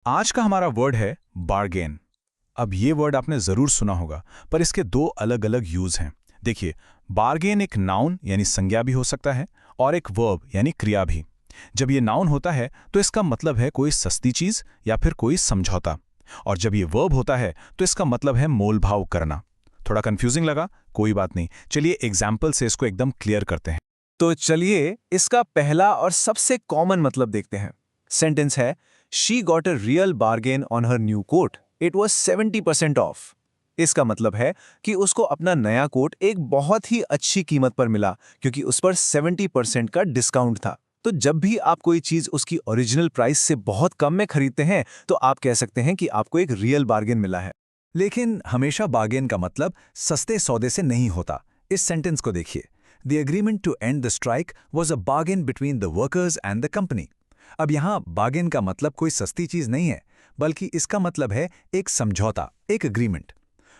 आज का हमारा वर्ड है बार्गेन। अब ये वर्ड आपने जरूर सुना होगा, पर इसके दो अलग अलग यूज हैं। देखिए, बार्गेन एक नाउन यानी संज्ञा भी हो सकता है और एक वर्ब यानी क्रिया भी। जब ये नाउन होता है तो इसका मतलब है कोई सस्ती चीज या फिर कोई समझौता, और जब ये वर्ब होता है तो इसका मतलब है मोलभाव करना। थोड़ा कंफ्यूजिंग लगा? कोई बात नहीं, चलिए एग्जाम्पल से इसको एकदम क्लियर करते हैं। तो चलिए इसका पहला और सबसे कॉमन मतलब देखते हैं। सेंटेंस है, she got a real bargain on her new coat, it was 70% off. इसका मतलब है कि उसको अपना नया कोट एक बहुत ही अच्छी कीमत पर मिला, क्योंकि उस पर 70% का डिस्काउंट था। तो जब भी आप कोई चीज उसकी ओरिजिनल प्राइस से बहुत कम में खरीदते हैं, तो आप कह सकते हैं कि आपको एक रियल बार्गेन मिला है। लेकिन हमेशा बार्गेन का मतलब सस्ते सौदे से नहीं होता। इस सेंटेंस को देखिए, the agreement to end the strike was a bargain between the workers and the company. अब यहाँ बार्गेन का मतलब कोई सस्ती चीज नहीं है, बल्कि इसका मतलब है एक समझौता, एक एग्रीमेंट।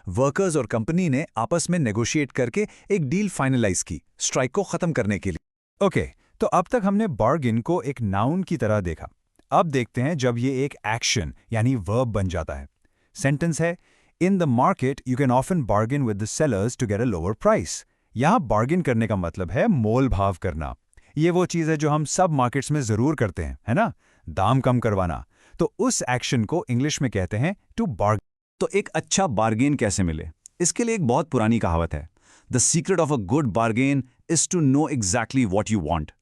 वर्कर्स और कंपनी ने आपस में नेगोशिएट करके एक डील फाइनलाइज की स्ट्राइक को खत्म करने के लिए। ओके, तो अब तक हमने बार्गेन को एक नाउन की तरह देखा। अब देखते हैं जब ये एक एक्शन यानी वर्ब बन जाता है। सेंटेंस है, in the market you can often bargain with the sellers to get a lower price. यहाँ बार्गेन करने का मतलब है मोल भाव करना। ये वो चीज़ है जो हम सब मार्केट्स में ज़रूर करते हैं, है ना? दाम कम करवाना। तो उस एक्शन को इंग्लिश में कहते हैं टू बार्गेन। तो एक अच्छा बार्गेन कैसे मिले? इसके लिए एक बहुत पुरानी कहावत है, the secret of a good bargain is to know exactly what you want.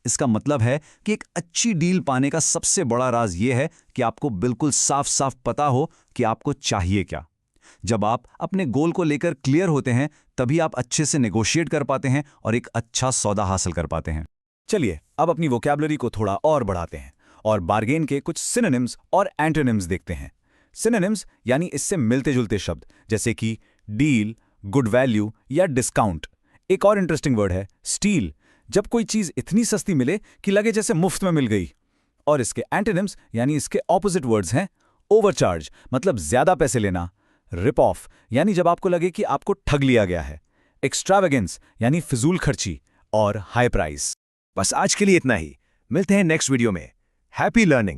इसका मतलब है कि एक अच्छी डील पाने का सबसे बड़ा राज यह है कि आपको बिल्कुल साफ साफ पता हो कि आपको चाहिए क्या। जब आप अपने गोल को लेकर क्लियर होते हैं, तभी आप अच्छे से नेगोशिएट कर पाते हैं और एक अच्छा सौदा हासिल कर पाते हैं। चलिए अब अपनी वोकैबुलरी को थोड़ा और बढ़ाते हैं और बार्गेन के कुछ सिनोनिम्स और एंटोनिम्स देखते हैं। सिनोनिम्स यानी इससे मिलते जुलते शब्द, जैसे कि डील, गुड वैल्यू या डिस्काउंट। एक और इंटरेस्टिंग वर्ड है स्टील, जब कोई चीज इतनी सस्ती मिले कि लगे जैसे मुफ्त में मिल गई। और इसके एंटोनिम्स यानी इसके ऑपोजिट वर्ड्स हैं ओवरचार्ज, मतलब ज्यादा पैसे लेना; रिप ऑफ यानी जब आपको लगे कि आपको ठग लिया गया है; एक्स्ट्रावेगेंस यानी फिजूल खर्ची; और हाई प्राइस। बस आज के लिए इतना ही। मिलते हैं नेक्स्ट वीडियो में। Happy learning.